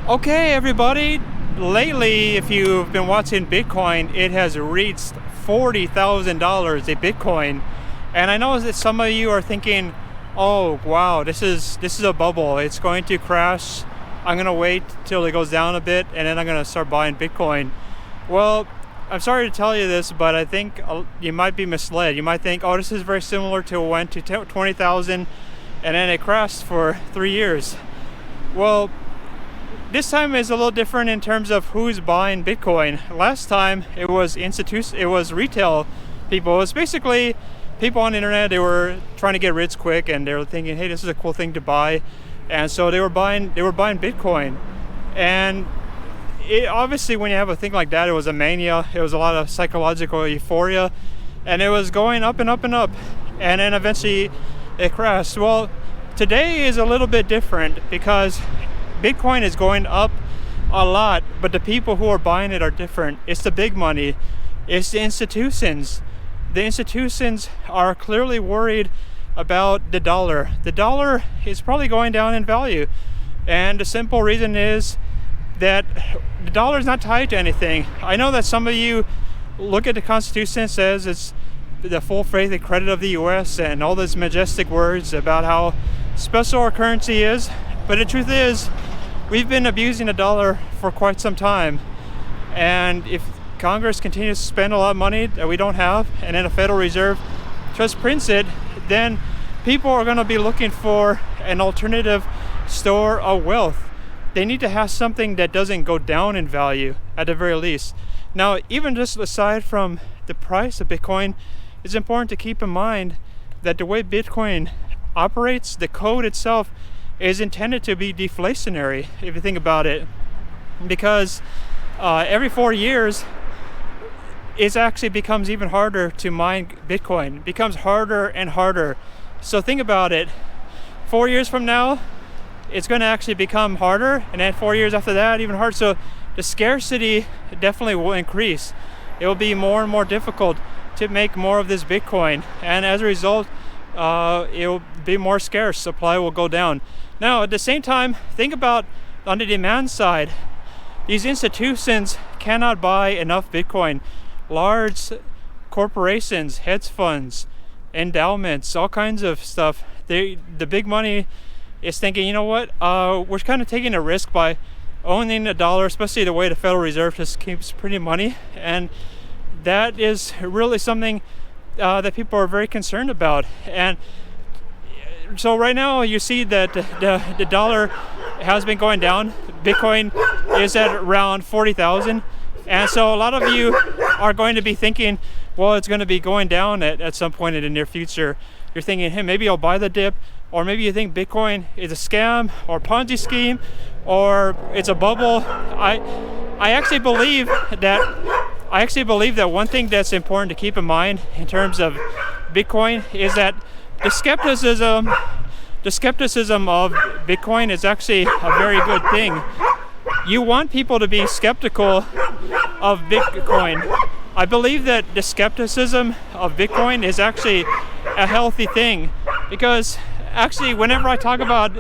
Okay, everybody. Lately, if you've been watching Bitcoin, it has reached $40,000 a Bitcoin, and I know that some of you are thinking, "Oh, wow, this is a bubble. It's going to crash. I'm gonna wait till it goes down a bit, and then I'm gonna start buying Bitcoin." Well, I'm sorry to tell you this, but I think you might be misled. You might think, "Oh, this is very similar to it went to 20,000, and then it crashed for 3 years." Well, this time is a little different in terms of who's buying Bitcoin. Last time it was retail people. It was basically people on the internet. They were trying to get rich quick, and they were thinking, "Hey, this is a cool thing to buy," and so they were buying Bitcoin. And obviously, when you have a thing like that, it was a mania. It was a lot of psychological euphoria, and it was going up and up and up, and then eventually it crashed. Well, today is a little bit different because Bitcoin is going up a lot, but the people who are buying it are different. It's the big money. It's the institutions. The institutions are clearly worried about the dollar. The dollar is probably going down in value. And the simple reason is that the dollar is not tied to anything. I know that some of you look at the Constitution and says it's the full faith and credit of the US and all these majestic words about how special our currency is. But the truth is, we've been abusing the dollar for quite some time. And if Congress continues to spend a lot of money that we don't have, and then the Federal Reserve just prints it, then people are going to be looking for an alternative store of wealth. They need to have something that doesn't go down in value, at the very least. Now, even just aside from the price of Bitcoin, it's important to keep in mind that the way Bitcoin operates, the code itself, is intended to be deflationary, if you think about it, because every 4 years it actually becomes even harder to mine Bitcoin. It becomes harder and harder. So think about it. 4 years from now, it's going to actually become harder, and then 4 years after that, even harder. So the scarcity definitely will increase. It will be more and more difficult to make more of this Bitcoin, and as a result, it will be more scarce. Supply will go down. Now, at the same time, think about on the demand side. These institutions cannot buy enough Bitcoin. Large corporations, hedge funds, endowments, all kinds of stuff. The big money is thinking, you know what? We're kind of taking a risk by owning the dollar, especially the way the Federal Reserve just keeps printing money, and that is really something that people are very concerned about. And so right now you see that the dollar has been going down. Bitcoin is at around 40,000, and so a lot of you are going to be thinking, well, it's going to be going down at some point in the near future. You're thinking, hey, maybe I'll buy the dip, or maybe you think Bitcoin is a scam or Ponzi scheme, or it's a bubble. I actually believe that one thing that's important to keep in mind in terms of Bitcoin is that the skepticism of Bitcoin is actually a very good thing. You want people to be skeptical of Bitcoin. I believe that the skepticism of Bitcoin is actually a healthy thing, because actually whenever I talk about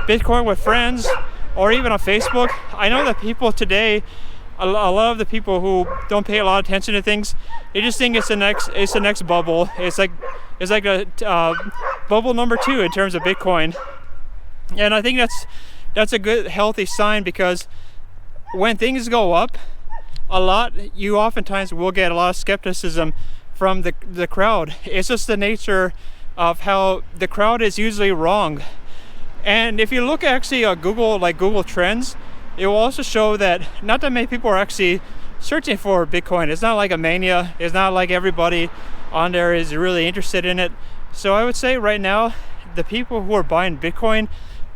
Bitcoin with friends or even on Facebook, I know that people today, a lot of the people who don't pay a lot of attention to things, they just think it's the next bubble. It's like a bubble number 2 in terms of Bitcoin, and I think that's a good healthy sign, because when things go up a lot, you oftentimes will get a lot of skepticism from the crowd. It's just the nature of how the crowd is usually wrong. And if you look actually at Google Trends, it will also show that not that many people are actually searching for Bitcoin. It's not like a mania. It's not like everybody on there is really interested in it. So I would say right now, the people who are buying Bitcoin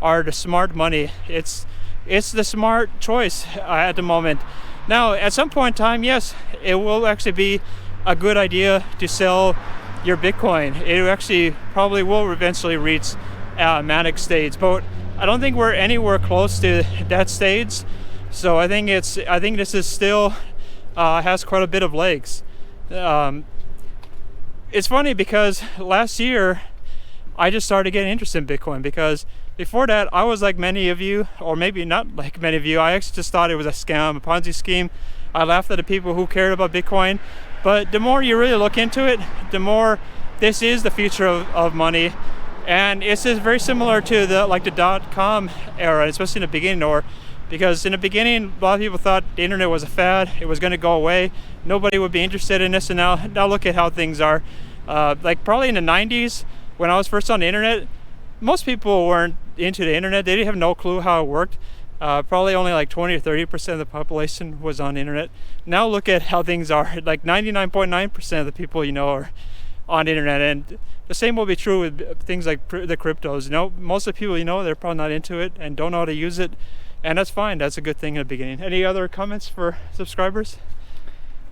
are the smart money. It's the smart choice at the moment. Now, at some point in time, yes, it will actually be a good idea to sell your Bitcoin. It actually probably will eventually reach manic stage, but I don't think we're anywhere close to that stage. So I think this is still has quite a bit of legs. It's funny because last year I just started getting interested in Bitcoin, because before that I was like many of you, or maybe not like many of you. I actually just thought it was a scam, a Ponzi scheme. I laughed at the people who cared about Bitcoin. But the more you really look into it, the more this is the future of money. And it's just very similar to the .com era, especially in the beginning, because in the beginning a lot of people thought the internet was a fad, it was going to go away, nobody would be interested in this. And now look at how things are. Like probably in the 90s, when I was first on the internet, most people weren't into the internet. They didn't have no clue how it worked. Probably only like 20 or 30% of the population was on the internet. Now look at how things are. Like 99.9% of the people are on the internet. And the same will be true with things like the cryptos. Most of the people they're probably not into it and don't know how to use it. And that's fine. That's a good thing in the beginning. Any other comments for subscribers?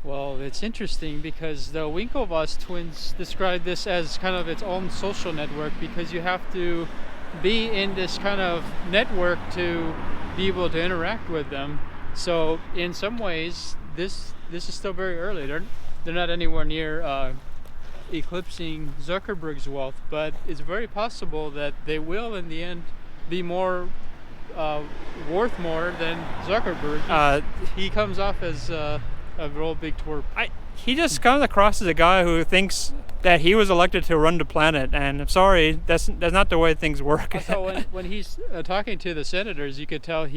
Well, it's interesting because the Winklevoss twins described this as kind of its own social network, because you have to be in this kind of network to be able to interact with them. So in some ways, this is still very early. They're not anywhere near eclipsing Zuckerberg's wealth, but it's very possible that they will in the end be more worth more than Zuckerberg. He comes off as a real big twerp. He just comes across as a guy who thinks that he was elected to run the planet, and I'm sorry, that's not the way things work. So when he's talking to the senators, you could tell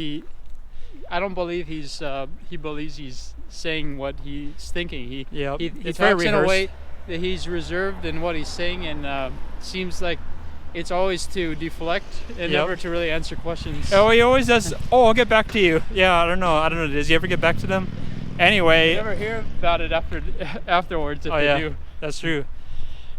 I don't believe he believes he's saying what he's thinking. He talks in a way that he's reserved in what he's saying, and seems like it's always to deflect and never to really answer questions. Oh, he always does. Oh, I'll get back to you. Yeah, I don't know. Does he ever get back to them? Anyway, you never hear about it afterwards if they do. That's true.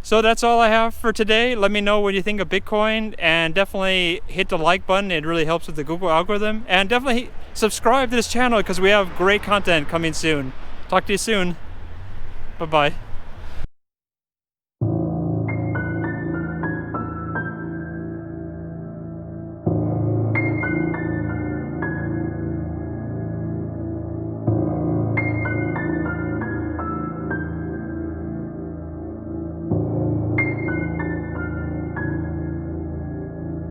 So that's all I have for today. Let me know what you think of Bitcoin, and definitely hit the like button. It really helps with the Google algorithm. And definitely subscribe to this channel, because we have great content coming soon. Talk to you soon. Bye-bye.